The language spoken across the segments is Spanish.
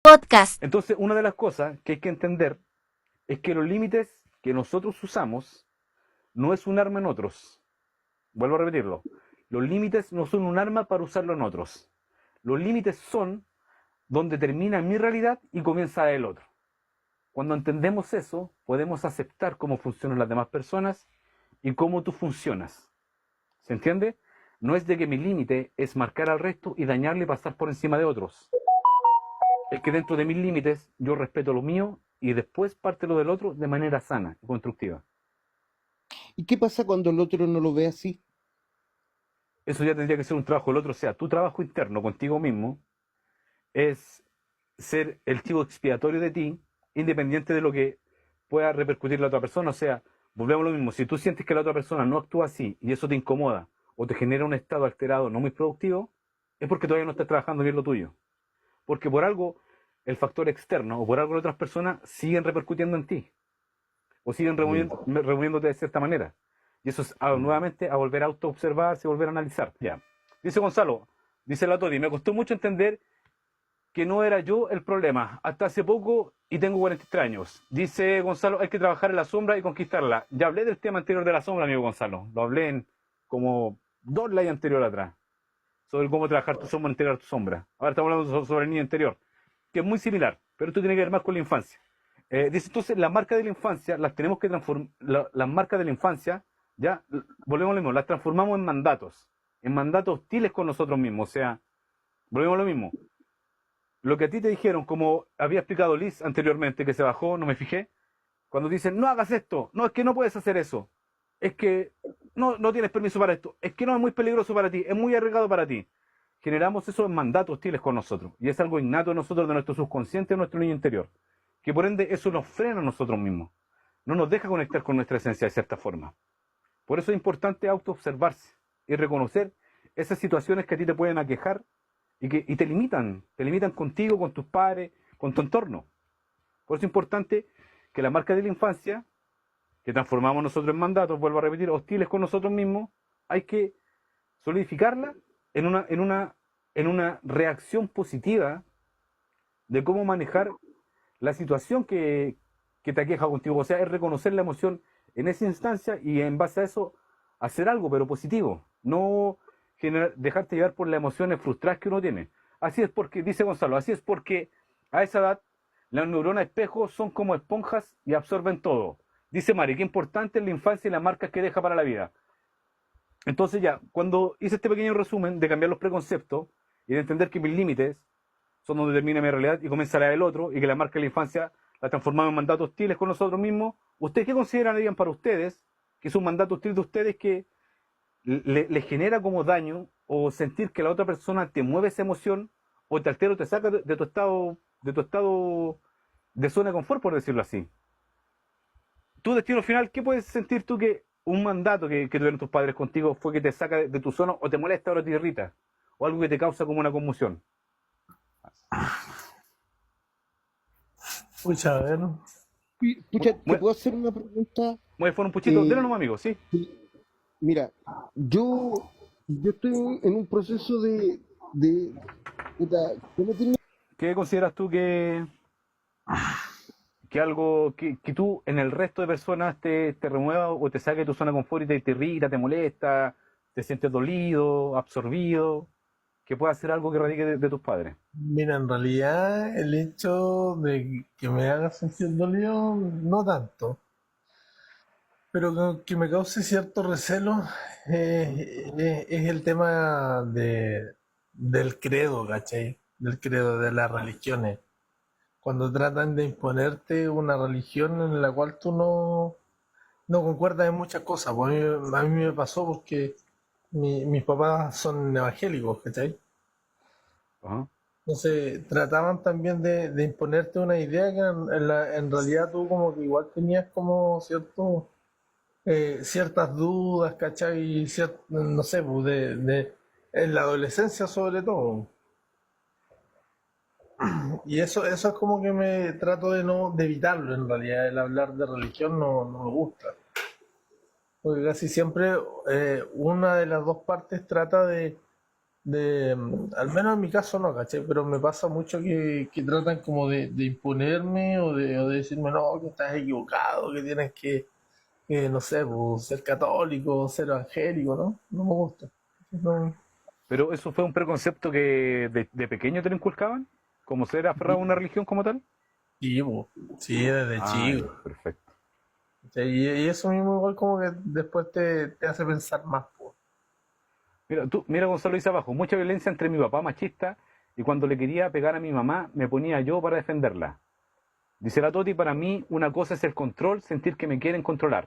Podcast. Entonces, una de las cosas que hay que entender es que los límites que nosotros usamos no es un arma en otros. Vuelvo a repetirlo. Los límites no son un arma para usarlo en otros. Los límites son donde termina mi realidad y comienza la del otro. Cuando entendemos eso, podemos aceptar cómo funcionan las demás personas y cómo tú funcionas. ¿Se entiende? No es de que mi límite es marcar al resto y dañarle y pasar por encima de otros. Es que dentro de mis límites yo respeto lo mío y después parte lo del otro de manera sana y constructiva. ¿Y qué pasa cuando el otro no lo ve así? Eso ya tendría que ser un trabajo del otro. O sea, tu trabajo interno contigo mismo es ser el chivo expiatorio de ti, independiente de lo que pueda repercutir la otra persona. O sea, volvemos a lo mismo. Si tú sientes que la otra persona no actúa así y eso te incomoda o te genera un estado alterado no muy productivo, es porque todavía no estás trabajando bien lo tuyo. Porque por algo el factor externo o por algo las otras personas siguen repercutiendo en ti o siguen reuniéndote de cierta manera. Y eso es nuevamente a volver a autoobservarse, volver a analizar. Ya. Dice Gonzalo, dice la Todi, me costó mucho entender que no era yo el problema, hasta hace poco y tengo 43 años. Dice Gonzalo, hay que trabajar en la sombra y conquistarla. Ya hablé del tema anterior de la sombra, amigo Gonzalo. Lo hablé en como 2 lives anterior atrás, sobre cómo trabajar tu sombra, integrar tu sombra. Ahora estamos hablando sobre el niño interior, que es muy similar, pero esto tiene que ver más con la infancia. Dice entonces, las marcas de la infancia las tenemos que transformar, las marcas de la infancia, ya, volvemos a lo mismo, las transformamos en mandatos hostiles con nosotros mismos. O sea, volvemos a lo mismo. Lo que a ti te dijeron, como había explicado Liz anteriormente, que se bajó, no me fijé, cuando dicen, no hagas esto, no, es que no puedes hacer eso, es que no tienes permiso para esto, es que no, es muy peligroso para ti, es muy arriesgado para ti. Generamos esos mandatos hostiles con nosotros, y es algo innato en nosotros, de nuestro subconsciente, de nuestro niño interior, que por ende eso nos frena a nosotros mismos, no nos deja conectar con nuestra esencia de cierta forma. Por eso es importante autoobservarse y reconocer esas situaciones que a ti te pueden aquejar y te limitan contigo, con tus padres, con tu entorno. Por eso es importante que la marca de la infancia, que transformamos nosotros en mandatos, vuelvo a repetir, hostiles con nosotros mismos, hay que solidificarla en una reacción positiva de cómo manejar la situación que te aqueja contigo. O sea, es reconocer la emoción en esa instancia y en base a eso hacer algo, pero positivo. No dejarte llevar por las emociones frustradas que uno tiene. Así es porque, dice Gonzalo, así es porque a esa edad las neuronas espejo son como esponjas y absorben todo. Dice Mari, qué importante es la infancia y las marcas que deja para la vida. Entonces ya, cuando hice este pequeño resumen de cambiar los preconceptos y de entender que mis límites son donde termina mi realidad y comienza la del otro, y que la marca de la infancia la transformamos en mandatos hostiles con nosotros mismos, ¿ustedes qué considerarían para ustedes que es un mandato hostil de ustedes que le genera como daño, o sentir que la otra persona te mueve esa emoción o te altera o te saca de tu estado de zona de confort, por decirlo así? Tu destino final, ¿qué puedes sentir tú que un mandato que tuvieron tus padres contigo fue que te saca de tu zona, o te molesta o te irrita, o algo que te causa como una conmoción? Pucha, a ver. Pucha, ¿te Mueve puedo hacer una pregunta? por un puchito, denle Eh, nomás, amigo, sí. Mira, yo estoy en un proceso de puta, que no tiene- ¿Qué consideras tú que algo que tú en el resto de personas te remueva o te saque de tu zona de confort y te irrita, te molesta, te sientes dolido, absorbido, que pueda ser algo que radique de tus padres? Mira, en realidad el hecho de que me haga sentir dolido, no tanto, pero que me cause cierto recelo es el tema del credo, ¿cachai? Del credo de las religiones. Cuando tratan de imponerte una religión en la cual tú no concuerdas en muchas cosas. Pues a mí me pasó porque mis papás son evangélicos, ¿cachai? Ajá. Entonces trataban también de imponerte una idea que en realidad tú como que igual tenías como ciertas dudas, ¿cachai? No sé, pues en la adolescencia sobre todo. Y eso es como que me trato de evitarlo en realidad. El hablar de religión no me gusta. Porque casi siempre una de las dos partes trata al menos en mi caso no, ¿cachai? Pero me pasa mucho que tratan como de imponerme o de decirme, no, que estás equivocado, que tienes que, no sé, pues, ser católico, ser evangélico, ¿no? No me gusta. No, Pero eso fue un preconcepto que de pequeño te lo inculcaban, como ser aferrado a una religión como tal. sí, pues, sí, desde Ah, ya, chico. perfecto. ¿Cachai? Y eso mismo igual como que después te hace pensar más, pues. Mira, Gonzalo dice abajo, mucha violencia entre mi papá machista y cuando le quería pegar a mi mamá me ponía yo para defenderla. Dice la Toti, para mí una cosa es el control, sentir que me quieren controlar.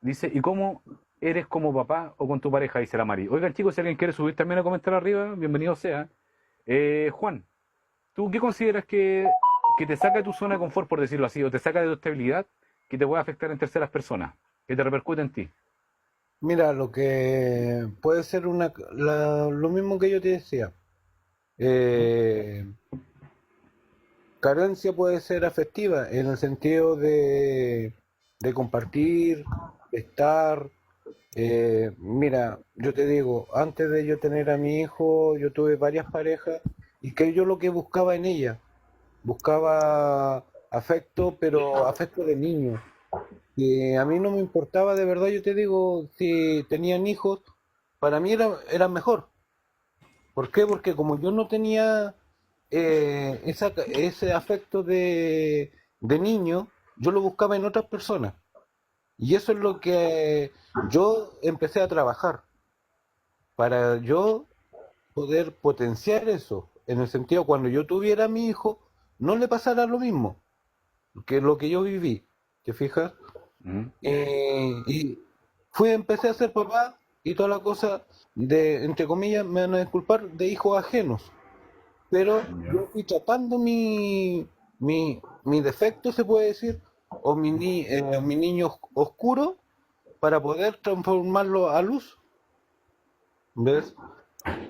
Dice, ¿y cómo eres como papá o con tu pareja? Dice la Mari. Oigan chicos, si alguien quiere subir también a comentar arriba, bienvenido sea. Juan, ¿tú qué consideras que te saca de tu zona de confort, por decirlo así, o te saca de tu estabilidad, que te puede afectar en terceras personas, que te repercute en ti? Mira, lo que puede ser lo mismo que yo te decía. ¿Mm? Eh, Carencia puede ser afectiva en el sentido de compartir, de estar. Mira, yo te digo, antes de yo tener a mi hijo, yo tuve varias parejas y que yo lo que buscaba en ella, buscaba afecto, pero afecto de niño. Y a mí no me importaba de verdad, yo te digo, si tenían hijos, para mí era mejor. ¿Por qué? Porque como yo no tenía ese afecto de niño, yo lo buscaba en otras personas. Y eso es lo que yo empecé a trabajar, para yo poder potenciar eso, en el sentido cuando yo tuviera a mi hijo, no le pasara lo mismo que lo que yo viví. ¿Te fijas? ¿Mm? Y empecé a ser papá y toda la cosa de, entre comillas, me van a disculpar, de hijos ajenos. Pero Ya. yo fui tratando mi defecto, se puede decir, o mi niño oscuro, para poder transformarlo a luz, ¿ves?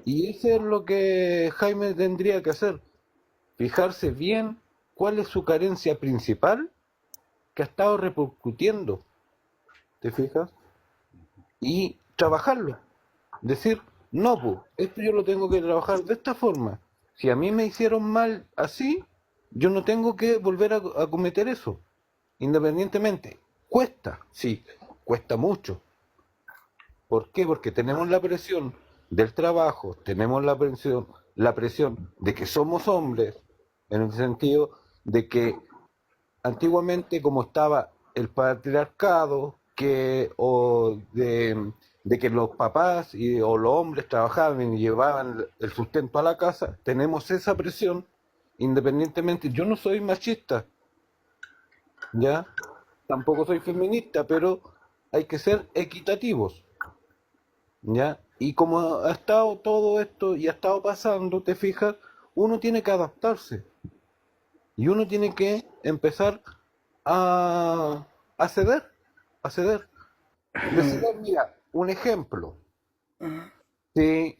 Y eso es lo que Jaime tendría que hacer, fijarse bien cuál es su carencia principal que ha estado repercutiendo, ¿te fijas? Y trabajarlo. Decir, no, pues, esto yo lo tengo que trabajar de esta forma. Si a mí me hicieron mal así, yo no tengo que volver a cometer eso, independientemente. Cuesta, sí, cuesta mucho. ¿Por qué? Porque tenemos la presión del trabajo, tenemos la presión de que somos hombres, en el sentido de que antiguamente como estaba el patriarcado, de que los papás o los hombres trabajaban y llevaban el sustento a la casa, tenemos esa presión independientemente. Yo no soy machista, ¿ya? Tampoco soy feminista, pero hay que ser equitativos, ¿ya? Y como ha estado todo esto y ha estado pasando, te fijas, uno tiene que adaptarse y uno tiene que empezar a, a ceder, a ceder. De ceder, mira, un ejemplo. Si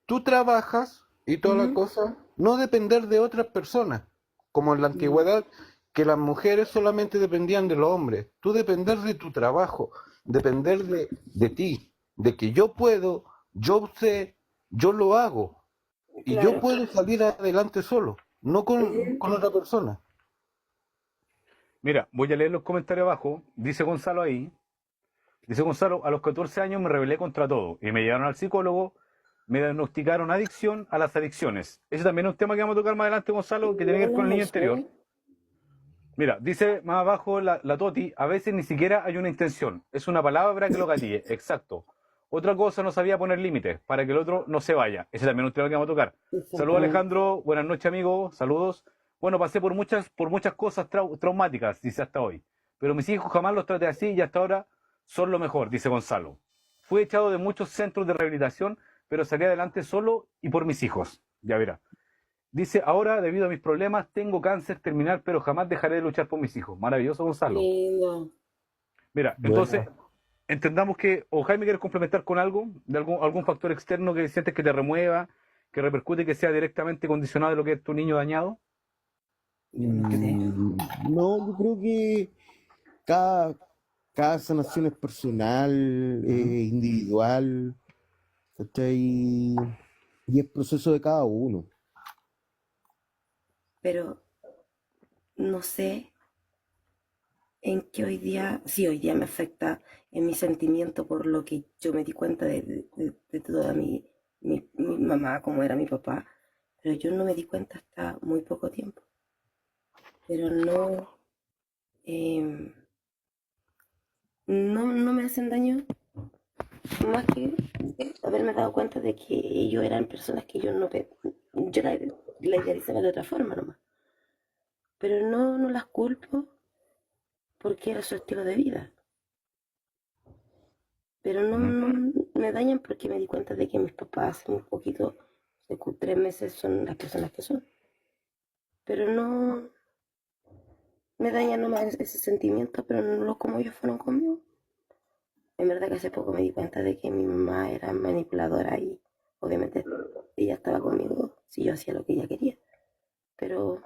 tú trabajas y toda la Ujú. cosa, no depender de otras personas, como en la No, antigüedad, que las mujeres solamente dependían de los hombres. Tú depender de tu trabajo, depender de ti, de que yo puedo, yo sé, yo lo hago y yo claro. puedo salir adelante solo, no Ujú. con otra persona. Mira, voy a leer los comentarios abajo. Dice Gonzalo ahí. Dice Gonzalo, a los 14 años me rebelé contra todo y me llevaron al psicólogo, me diagnosticaron adicción a las adicciones. Ese también es un tema que vamos a tocar más adelante, Gonzalo, que tiene que ver con Bueno, el no niño interior. sé. Mira, dice más abajo la Toti, a veces ni siquiera hay una intención, es una palabra que lo gatille, exacto. Otra cosa, no sabía poner límites para que el otro no se vaya. Ese también es un tema que vamos a tocar. Saludos Exactamente. Alejandro, buenas noches amigo, saludos. Bueno, pasé por muchas cosas traumáticas, dice hasta hoy. Pero mis hijos jamás los traté así y hasta ahora son lo mejor, dice Gonzalo. Fui echado de muchos centros de rehabilitación, pero salí adelante solo y por mis hijos. Ya verá. Dice, ahora debido a mis problemas tengo cáncer terminal, pero jamás dejaré de luchar por mis hijos. Maravilloso, Gonzalo. Lindo. Mira, entonces, Bueno, entendamos que, o Jaime, ¿quieres complementar con algo? ¿De algún factor externo que sientes que te remueva, que repercute, que sea directamente condicionado de lo que es tu niño dañado? No sé. No, yo creo que cada, cada sanación es personal, Ujú. individual. ¿cachai? Y es proceso de cada uno. Pero no sé en qué sí, hoy día me afecta en mi sentimiento por lo que yo me di cuenta de toda mi mamá, como era mi papá, pero yo no me di cuenta hasta muy poco tiempo. Pero em, no me hacen daño más que haberme dado cuenta de que ellos eran personas que yo la idealizaba de otra forma nomás. Pero no las culpo porque era su estilo de vida. Pero no me dañan porque me di cuenta de que mis papás hace muy poquito, hace 3 meses, son las personas que son. Pero no me daña nomás ese sentimiento, pero no como ellos fueron conmigo. En verdad que hace poco me di cuenta de que mi mamá era manipuladora y obviamente ella estaba conmigo si yo hacía lo que ella quería. Pero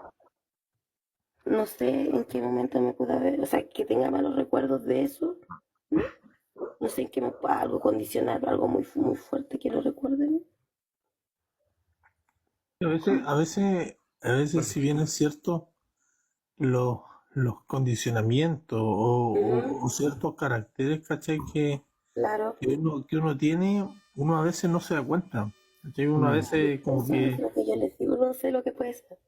no sé en qué momento me pude haber, o sea, que tenga malos recuerdos de eso. No, no sé en qué algo condicional, algo muy fuerte que lo recuerde. A veces, si bien es cierto, los, los condicionamientos o ciertos caracteres, ¿cachai? Claro, Que uno tiene, uno a veces no se da cuenta. ¿Cachai? Uno a veces como eso es que, lo que yo les digo, no sé lo que puede ser.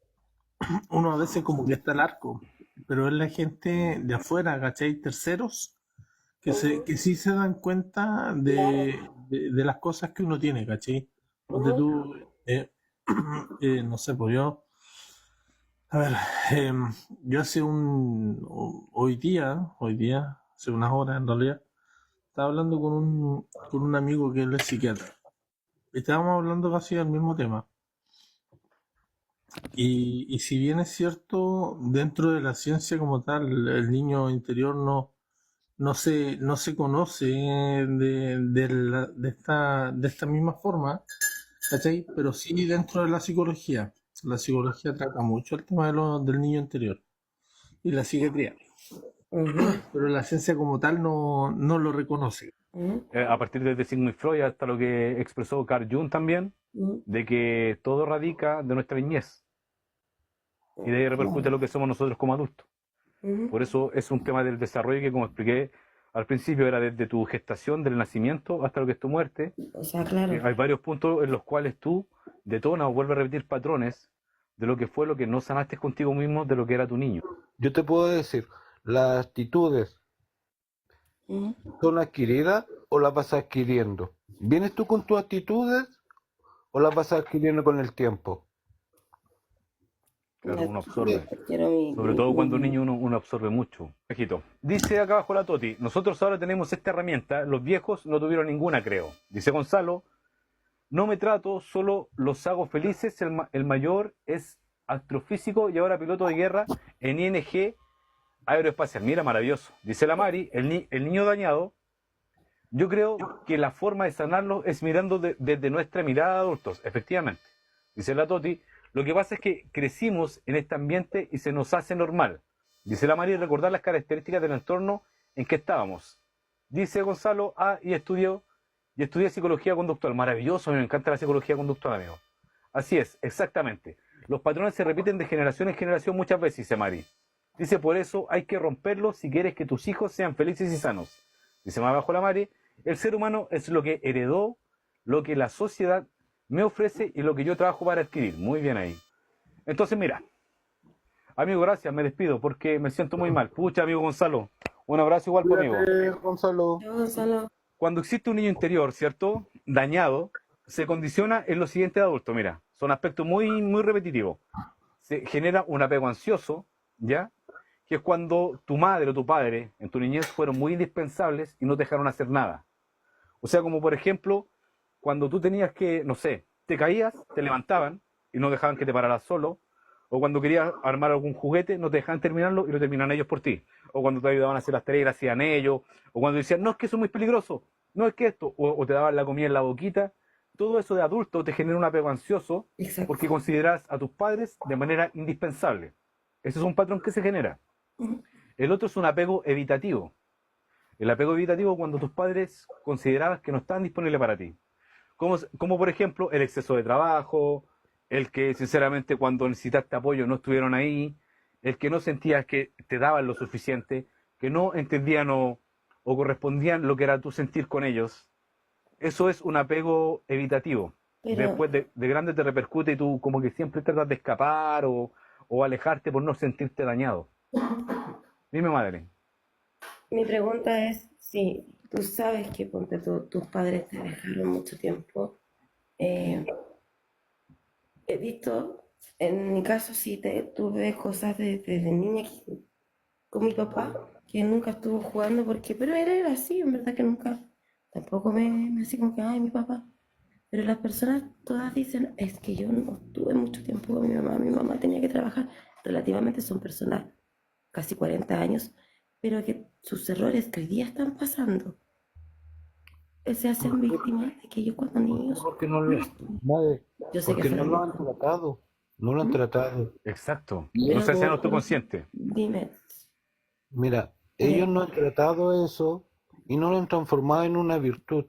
uno a veces como que está al arco, pero es la gente de afuera, ¿cachai? Terceros, que sí se dan cuenta de las cosas que uno tiene, ¿cachai? Donde tú, no sé, pues a ver, yo hoy día, hace unas horas en realidad, estaba hablando con un amigo que él es psiquiatra. Estábamos hablando casi del mismo tema. Y si bien es cierto, dentro de la ciencia como tal, el niño interior no se conoce de esta misma forma, ¿cachai? Pero sí dentro de la psicología. La psicología trata mucho el tema del niño interior y la psiquiatría. Pero la ciencia como tal no lo reconoce. A partir de Sigmund Freud hasta lo que expresó Carl Jung también, de que todo radica de nuestra niñez y de ahí repercute lo que somos nosotros como adultos. Por eso es un tema del desarrollo que, como expliqué al principio, era desde tu gestación, del nacimiento hasta lo que es tu muerte. O sea, claro. Hay varios puntos en los cuales tú detonas o vuelves a repetir patrones de lo que fue lo que no sanaste contigo mismo de lo que era tu niño. Yo te puedo decir, las actitudes son adquiridas o las vas adquiriendo. ¿Vienes tú con tus actitudes o las vas adquiriendo con el tiempo? Claro, uno absorbe. Sobre todo cuando un niño uno absorbe mucho. Viejito. Dice acá abajo la Toti, nosotros ahora tenemos esta herramienta, los viejos no tuvieron ninguna, creo. Dice Gonzalo, no me trato, solo los hago felices, el mayor es astrofísico y ahora piloto de guerra en ING Aeroespacial. Mira, maravilloso. Dice la Mari, el niño dañado, yo creo que la forma de sanarlo es mirando desde nuestra mirada de adultos, efectivamente. Dice la Toti, lo que pasa es que crecimos en este ambiente y se nos hace normal. Dice la María, recordar las características del entorno en que estábamos. Dice Gonzalo, y estudié psicología conductual. Maravilloso, a mí me encanta la psicología conductual, amigo. Así es, exactamente. Los patrones se repiten de generación en generación muchas veces, dice Mari. Dice, por eso hay que romperlos si quieres que tus hijos sean felices y sanos. Dice más abajo la Mari, el ser humano es lo que heredó, lo que la sociedad me ofrece y lo que yo trabajo para adquirir. Muy bien ahí. Entonces, mira, amigo, gracias, me despido porque me siento muy mal. Pucha, amigo Gonzalo, un abrazo igual conmigo. Gonzalo. Cuando existe un niño interior, ¿cierto? Dañado, se condiciona en lo siguiente de adulto. Mira, son aspectos muy, muy repetitivos. Se genera un apego ansioso, ¿ya? Que es cuando tu madre o tu padre en tu niñez fueron muy indispensables y no te dejaron hacer nada. O sea, como por ejemplo, cuando tú tenías que, no sé, te caías, te levantaban y no dejaban que te pararas solo, o cuando querías armar algún juguete, no te dejaban terminarlo y lo terminan ellos por ti, o cuando te ayudaban a hacer las tareas, lo hacían ellos, o cuando decían, no, es que eso es muy peligroso, no es que esto, o te daban la comida en la boquita. Todo eso de adulto te genera un apego ansioso. Exacto. Porque consideras a tus padres de manera indispensable. Ese es un patrón que se genera. El otro es un apego evitativo. El apego evitativo cuando tus padres considerabas que no estaban disponibles para ti. como por ejemplo el exceso de trabajo, el que sinceramente cuando necesitaste apoyo no estuvieron ahí, el que no sentías que te daban lo suficiente, que no entendían o correspondían lo que era tu sentir con ellos. Eso es un apego evitativo. Pero Después de grande te repercute y tú como que siempre tratas de escapar o alejarte por no sentirte dañado. Dime, madre. mi pregunta es si tú sabes que ponte tus padres te dejaron mucho tiempo. eh, He visto, en mi caso sí, tuve cosas desde niña con mi papá, que nunca estuvo jugando, pero él era así, en verdad que nunca, tampoco me así como que, ay, mi papá. Pero las personas todas dicen, es que yo no tuve mucho tiempo con mi mamá tenía que trabajar. Relativamente son personas casi 40 años, pero que sus errores que hoy día están pasando, se hacen víctimas de que ellos cuando niños, Porque no lo, madre, yo sé que porque no fueron lo han víctimas. tratado, no lo han tratado. Exacto. Y No se hacen eso, autoconscientes. Dime, mira, eh, ellos no han tratado eso y no lo han transformado en una virtud.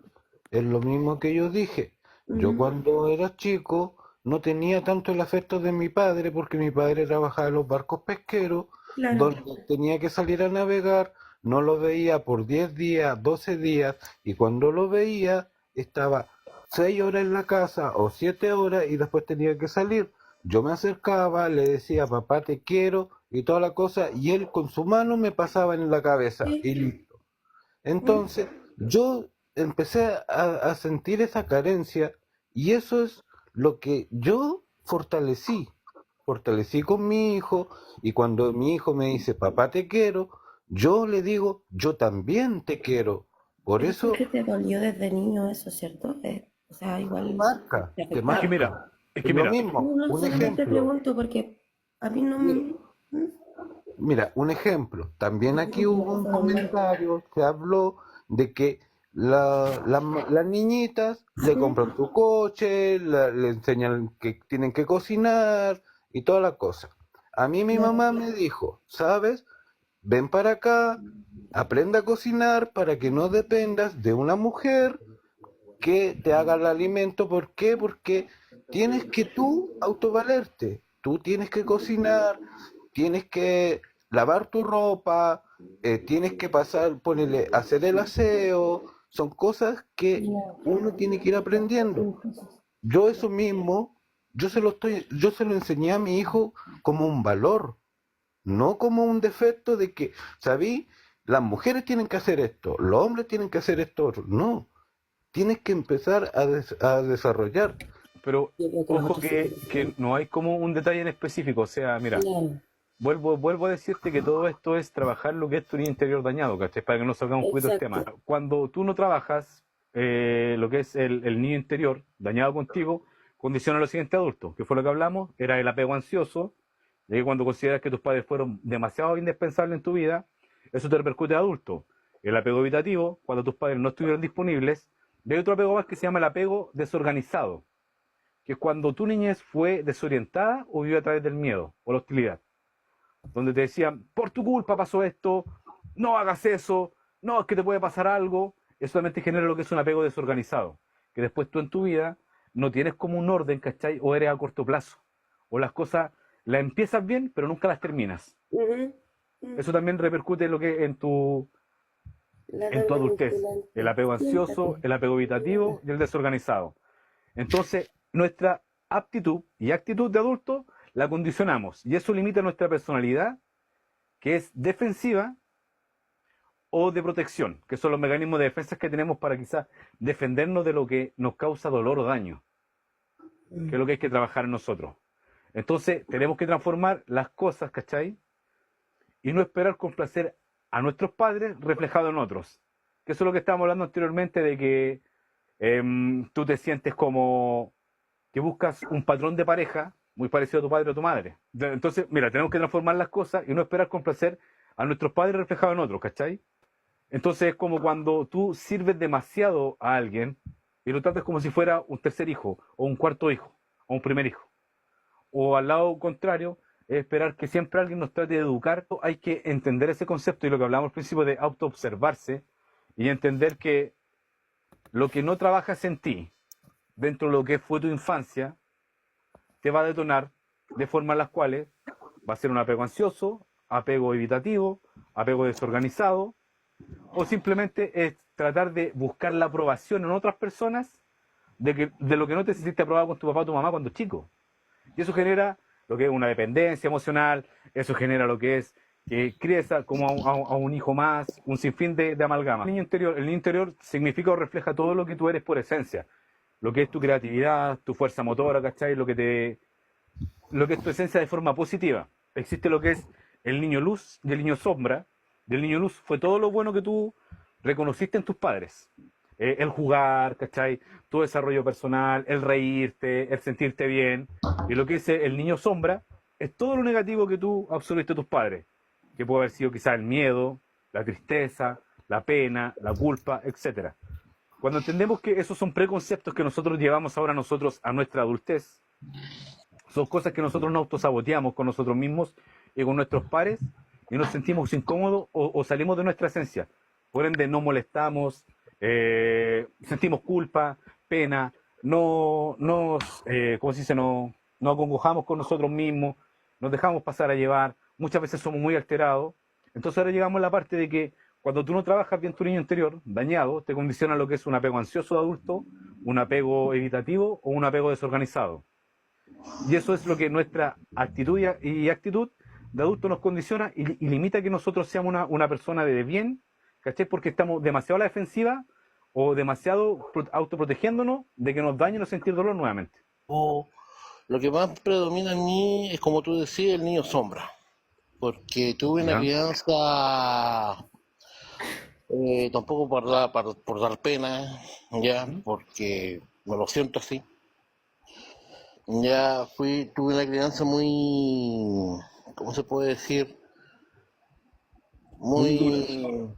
Es lo mismo que yo dije. Yo ujú, cuando era chico no tenía tanto el afecto de mi padre porque mi padre trabajaba en los barcos pesqueros, claro, donde tenía que salir a navegar, no lo veía por 10 días, 12 días, y cuando lo veía estaba 6 horas en la casa o 7 horas y después tenía que salir. Yo me acercaba, le decía, papá, te quiero y toda la cosa, y él con su mano me pasaba en la cabeza sí, y listo. mm, Entonces, yo empecé a sentir esa carencia y eso es lo que yo fortalecí con mi hijo, y cuando mi hijo me dice, papá, te quiero, yo le digo, yo también te quiero. Por pero eso porque te dolió desde niño eso, ¿cierto? O sea, te igual marca, te te Es que afectaba. mira, marca. es Es que lo mira, No, mismo, no, un solamente ejemplo. pregunto porque a mí no Mira, ¿Mm? Mira, un ejemplo. También aquí hubo un Fueron mal. comentario que habló de que las niñitas le ¿Mm? compran su coche, le enseñan que tienen que cocinar y toda la cosa. A mí mi Claro. mamá me dijo, ¿sabes? Ven para acá, aprenda a cocinar para que no dependas de una mujer que te haga el alimento. ¿Por qué? Porque tienes que tú autovalerte. Tú tienes que cocinar, tienes que lavar tu ropa, tienes que pasar, ponerle, hacer el aseo. Son cosas que uno tiene que ir aprendiendo. Yo eso mismo, yo se lo enseñé a mi hijo como un valor, no como un defecto de que, ¿sabí? Las mujeres tienen que hacer esto, los hombres tienen que hacer esto otro. No, tienes que empezar a desarrollar. pero Yo creo que los ojo otros sí que que no hay como un detalle en específico. O sea, mira, claro, vuelvo a decirte que todo esto es trabajar lo que es tu niño interior dañado, ¿cachai? Para que no salgamos un poquito del tema. exacto. Cuando tú no trabajas lo que es el niño interior dañado contigo, condiciona lo siguiente adulto, que fue lo que hablamos, era el apego ansioso, de que cuando consideras que tus padres fueron demasiado indispensables en tu vida, eso te repercute a adulto. El apego evitativo, cuando tus padres no estuvieron disponibles, y hay otro apego más que se llama el apego desorganizado, que es cuando tu niñez fue desorientada o vive a través del miedo o la hostilidad, donde te decían, por tu culpa pasó esto, no hagas eso, no, es que te puede pasar algo. Eso solamente genera lo que es un apego desorganizado, que después tú en tu vida no tienes como un orden, ¿cachai? O eres a corto plazo, o las cosas las empiezas bien, pero nunca las terminas. Ujú, mm. Eso también repercute en lo que La en tu dan adultez, el manipulante. apego Siéntate. ansioso, el apego evitativo y el desorganizado. Entonces, nuestra aptitud y actitud de adulto la condicionamos y eso limita nuestra personalidad, que es defensiva, o de protección, que son los mecanismos de defensa que tenemos para quizás defendernos de lo que nos causa dolor o daño, que es Mm. lo que hay que trabajar en nosotros. Entonces, tenemos que transformar las cosas, ¿cachai? Y no esperar complacer a nuestros padres reflejado en otros. Que eso es lo que estábamos hablando anteriormente de que tú te sientes como que buscas un patrón de pareja muy parecido a tu padre o a tu madre. Entonces, mira, tenemos que transformar las cosas y no esperar complacer a nuestros padres reflejados en otros, ¿cachai? Entonces es como cuando tú sirves demasiado a alguien y lo tratas como si fuera un tercer hijo, o un cuarto hijo, o un primer hijo. O al lado contrario, es esperar que siempre alguien nos trate de educar. Hay que entender ese concepto y lo que hablamos al principio de autoobservarse y entender que lo que no trabajas en ti dentro de lo que fue tu infancia, te va a detonar de formas en las cuales va a ser un apego ansioso, apego evitativo, apego desorganizado, o simplemente es tratar de buscar la aprobación en otras personas de lo que no te sentiste aprobado con tu papá o tu mamá cuando chico. Y eso genera lo que es una dependencia emocional, eso genera lo que es que críes como a un hijo más, un sinfín de amalgama. El niño interior significa o refleja todo lo que tú eres por esencia, lo que es tu creatividad, tu fuerza motora, ¿cachai? Lo que es tu esencia de forma positiva. Existe lo que es el niño luz y el niño sombra. Del niño luz fue todo lo bueno que tú reconociste en tus padres. El jugar, ¿cachai? Tu desarrollo personal, el reírte, el sentirte bien. Y lo que es el niño sombra es todo lo negativo que tú absorbiste de tus padres, que puede haber sido quizás el miedo, la tristeza, la pena, la culpa, etcétera. Cuando entendemos que esos son preconceptos que nosotros llevamos ahora nosotros a nuestra adultez, son cosas que nosotros nos autosaboteamos con nosotros mismos y con nuestros pares y nos sentimos incómodos o salimos de nuestra esencia. Por ende, no molestamos, sentimos culpa, pena, ¿cómo se dice? Nos acongojamos con nosotros mismos, nos dejamos pasar a llevar, muchas veces somos muy alterados. Entonces ahora llegamos a la parte de que cuando tú no trabajas bien tu niño interior, dañado, te condiciona lo que es un apego ansioso de adulto, un apego evitativo o un apego desorganizado. Y eso es lo que nuestra actitud y actitud de adulto nos condiciona y limita que nosotros seamos una persona de bien, ¿cachai? Porque estamos demasiado a la defensiva o demasiado autoprotegiéndonos de que nos dañen o sentir dolor nuevamente. Lo que más predomina en mí es, como tú decías, el niño sombra. Porque tuve una ¿Ya? crianza, tampoco por dar pena, ya, ¿Mm? porque me lo siento así. Tuve una crianza muy, ¿cómo se puede decir? Muy dura. Muy,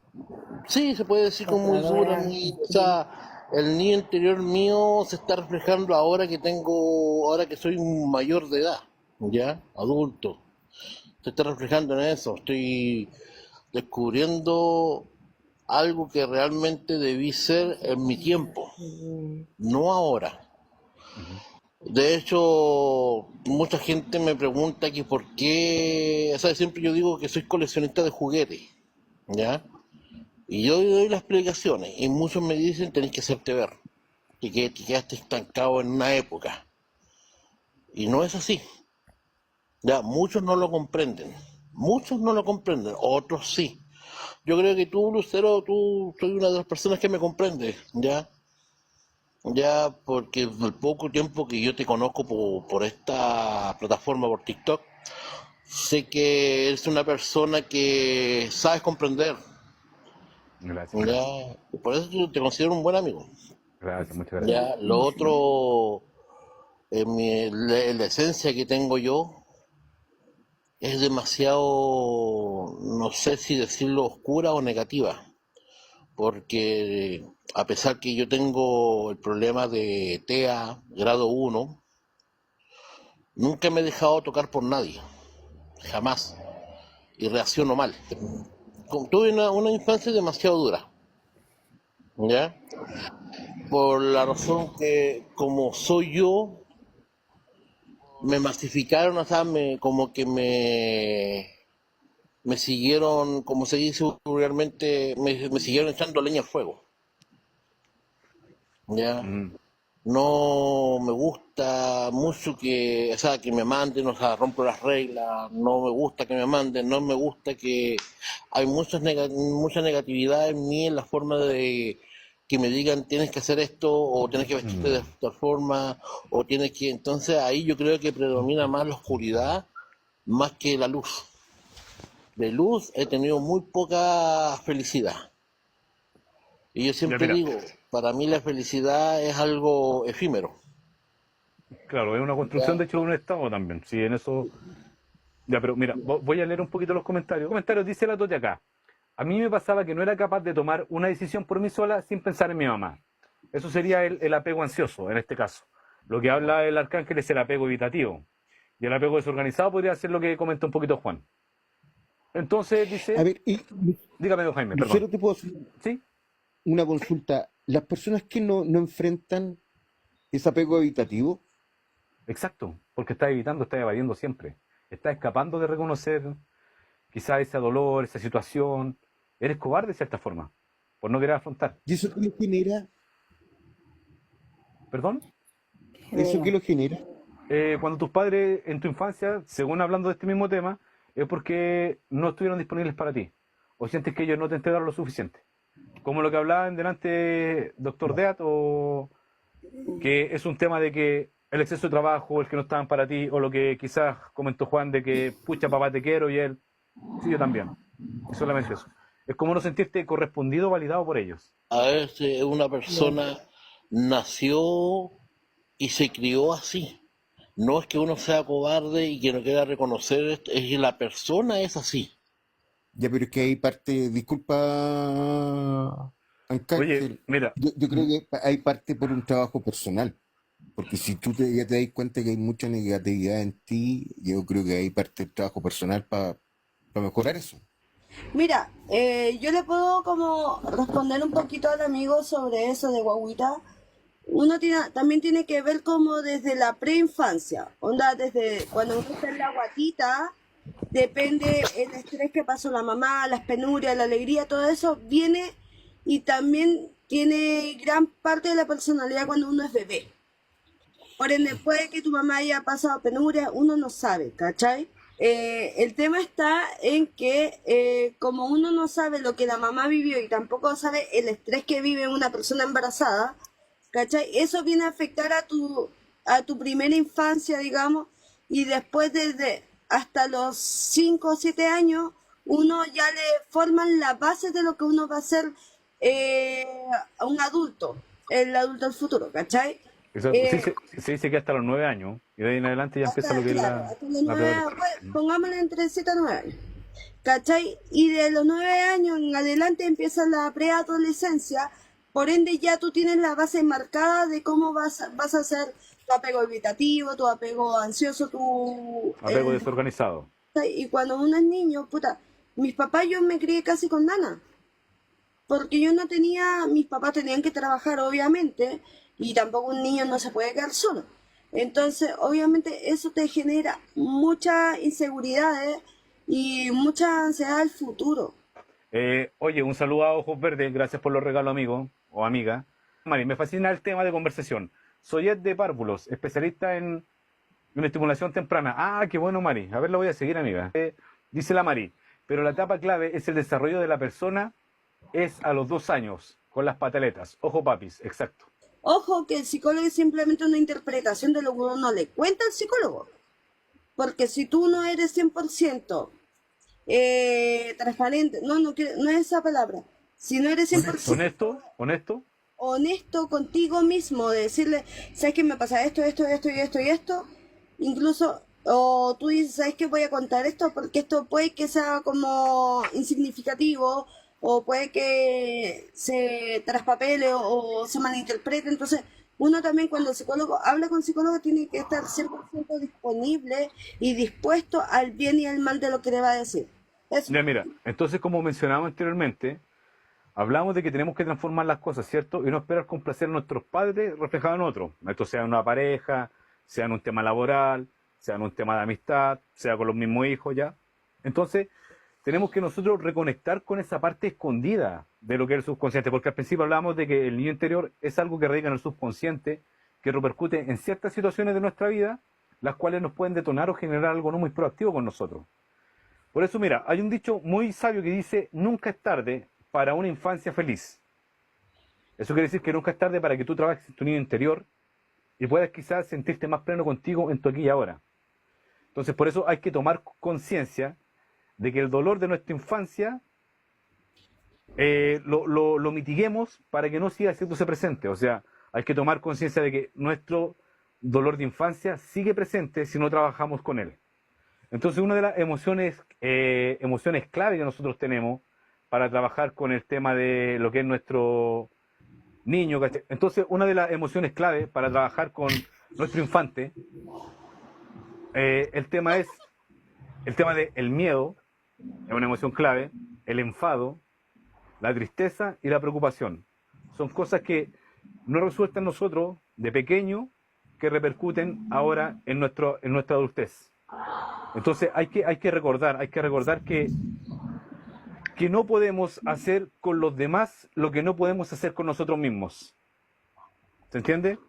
sí, se puede decir como muy dura, o sea, el niño interior mío se está reflejando ahora que soy un mayor de edad, ya, adulto. Se está reflejando en eso, estoy descubriendo algo que realmente debí ser en mi tiempo, no ahora. Ujú. De hecho, mucha gente me pregunta que por qué, o sea, siempre yo digo que soy coleccionista de juguetes, ¿ya? Y yo doy las explicaciones y muchos me dicen tenés que hacerte ver, que quedaste estancado en una época. Y no es así, ya, muchos no lo comprenden, otros sí. Yo creo que tú, Lucero, tú soy una de las personas que me comprende, ya porque el poco tiempo que yo te conozco por esta plataforma, por TikTok, sé que eres una persona que sabes comprender, Gracias, ya, y por eso yo te considero un buen amigo. gracias, muchas gracias. Ya, lo otro, la esencia que tengo yo es demasiado, no sé si decirlo oscura o negativa, porque a pesar que yo tengo el problema de TEA grado 1, nunca me he dejado tocar por nadie, jamás, y reacciono mal. Tuve una infancia demasiado dura, ¿ya? Por la razón que como soy yo, me masificaron, o sea, como que me siguieron, como se dice vulgarmente, me siguieron echando leña al fuego, ¿ya? Mm. No me gusta mucho que, o sea, que me manden, o sea, rompo las reglas, no me gusta que me manden, no me gusta que hay mucha negatividad en mí en la forma de que me digan tienes que hacer esto o tienes que vestirte de Mm. esta forma o tienes que, entonces ahí yo creo que predomina más la oscuridad más que la luz. De luz he tenido muy poca felicidad. Y yo Ya siempre mira, digo, para mí la felicidad es algo efímero. claro, es una construcción ¿Ya? de hecho de un estado también. Sí, en eso. Ya, pero mira, voy a leer un poquito los comentarios. Los comentarios dice la Tote acá. A mí me pasaba que no era capaz de tomar una decisión por mí sola sin pensar en mi mamá. Eso sería el apego ansioso, en este caso. Lo que habla el arcángel es el apego evitativo. Y el apego desorganizado podría ser lo que comentó un poquito Juan. Entonces A dice, ver, y dígame, don Jaime, perdón. Lucero, te puedo hacer ¿Sí? una consulta. Las personas que no enfrentan ¿Es apego evitativo? Exacto, porque estás evitando, estás evadiendo siempre. Estás escapando de reconocer quizás ese dolor, esa situación. Eres cobarde de cierta forma, por no querer afrontar. ¿Y eso qué lo genera? ¿Perdón? ¿Eso qué Genera. lo genera? Cuando tus padres en tu infancia, según hablando de este mismo tema, es porque no estuvieron disponibles para ti. O sientes que ellos no te entregaron lo suficiente. Como lo que hablaba en delante doctor Deat, o que es un tema de que el exceso de trabajo, el que no estaban para ti, o lo que quizás comentó Juan de que, pucha, papá, te quiero, y él, sí, yo también. Y solamente eso. Es como no sentirte correspondido o validado por ellos. A veces una Claro. persona nació y se crió así. No es que uno sea cobarde y que no quiera reconocer esto, es que la persona es así. Ya, pero es que hay parte, disculpa, Oye, Arcángel, mira, yo creo que hay parte por un trabajo personal, porque si ya te das cuenta que hay mucha negatividad en ti, yo creo que hay parte del trabajo personal para mejorar eso. Mira, yo le puedo como responder un poquito al amigo sobre eso de guaguita. Uno también tiene que ver como desde la preinfancia, onda, desde cuando uno está en la guatita, depende el estrés que pasó la mamá, las penurias, la alegría, todo eso viene y también tiene gran parte de la personalidad cuando uno es bebé. Por ende, puede que tu mamá haya pasado penuria, uno no sabe, ¿cachai? El tema está en que como uno no sabe lo que la mamá vivió y tampoco sabe el estrés que vive una persona embarazada, ¿cachai? Eso viene a afectar a tu primera infancia, digamos, y después desde hasta los 5 o 7 años, uno ya le forman la base de lo que uno va a ser eh, un adulto, el adulto del futuro, ¿cachai? se dice que hasta los 9 años, y de ahí en adelante ya empieza lo Hasta, que es claro, hasta los la 9 peor. años, pues, pongámosle entre 7 a 9 años. ¿Cachai? Y de los 9 años en adelante empieza la preadolescencia, por ende ya tú tienes la base marcada de cómo vas a hacer tu apego evitativo, tu apego ansioso, Apego desorganizado. y cuando uno es niño, puta, mis papás yo me crié casi con nana, porque yo no tenía, mis papás tenían que trabajar obviamente, y tampoco un niño no se puede quedar solo. Entonces, obviamente eso te genera muchas inseguridades y mucha ansiedad al futuro. Oye, un saludo a Ojos Verdes, gracias por los regalos, amigo o amiga. Mari, me fascina el tema de conversación. Soy Ed de Párvulos, especialista en estimulación temprana. Ah, qué bueno, Mari. A ver, la voy a seguir, amiga. Dice la Mari, pero la etapa clave es el desarrollo de la persona, es a los 2 años, con las pataletas. Ojo, papis, exacto. Ojo que el psicólogo es simplemente una interpretación de lo que uno le cuenta al psicólogo. Porque si tú no eres 100% transparente, no es esa palabra. Si no eres 100% Honesto. honesto contigo mismo, de decirle, ¿sabes qué me pasa esto, esto, esto y esto y esto? Incluso, o tú dices, ¿sabes qué voy a contar esto? Porque esto puede que sea como insignificativo, o puede que se traspapele o se malinterprete. Entonces, uno también cuando el psicólogo habla con psicólogo tiene que estar 100% disponible y dispuesto al bien y al mal de lo que le va a decir. Eso. Ya, mira, entonces, como mencionamos anteriormente, hablamos de que tenemos que transformar las cosas, ¿cierto? Y no esperar complacer a nuestros padres reflejados en otros. Esto sea en una pareja, sea en un tema laboral, sea en un tema de amistad, sea con los mismos hijos, ¿ya? Entonces, tenemos que nosotros reconectar con esa parte escondida de lo que es el subconsciente, porque al principio hablábamos de que el niño interior es algo que radica en el subconsciente, que repercute en ciertas situaciones de nuestra vida, las cuales nos pueden detonar o generar algo no muy proactivo con nosotros. Por eso, mira, hay un dicho muy sabio que dice, nunca es tarde para una infancia feliz. Eso quiere decir que nunca es tarde para que tú trabajes en tu niño interior y puedas quizás sentirte más pleno contigo en tu aquí y ahora. Entonces, por eso hay que tomar conciencia de que el dolor de nuestra infancia lo mitiguemos para que no siga haciéndose presente. O sea, hay que tomar conciencia de que nuestro dolor de infancia sigue presente si no trabajamos con él. Entonces, una de las emociones clave que nosotros tenemos para trabajar con el tema de lo que es nuestro niño, ¿cachai? Entonces, una de las emociones clave para trabajar con nuestro infante, el tema del miedo, es una emoción clave, el enfado, la tristeza y la preocupación. Son cosas que no resueltas nosotros de pequeño que repercuten ahora en nuestra adultez. Entonces hay que recordar que no podemos hacer con los demás lo que no podemos hacer con nosotros mismos. ¿Se entiende?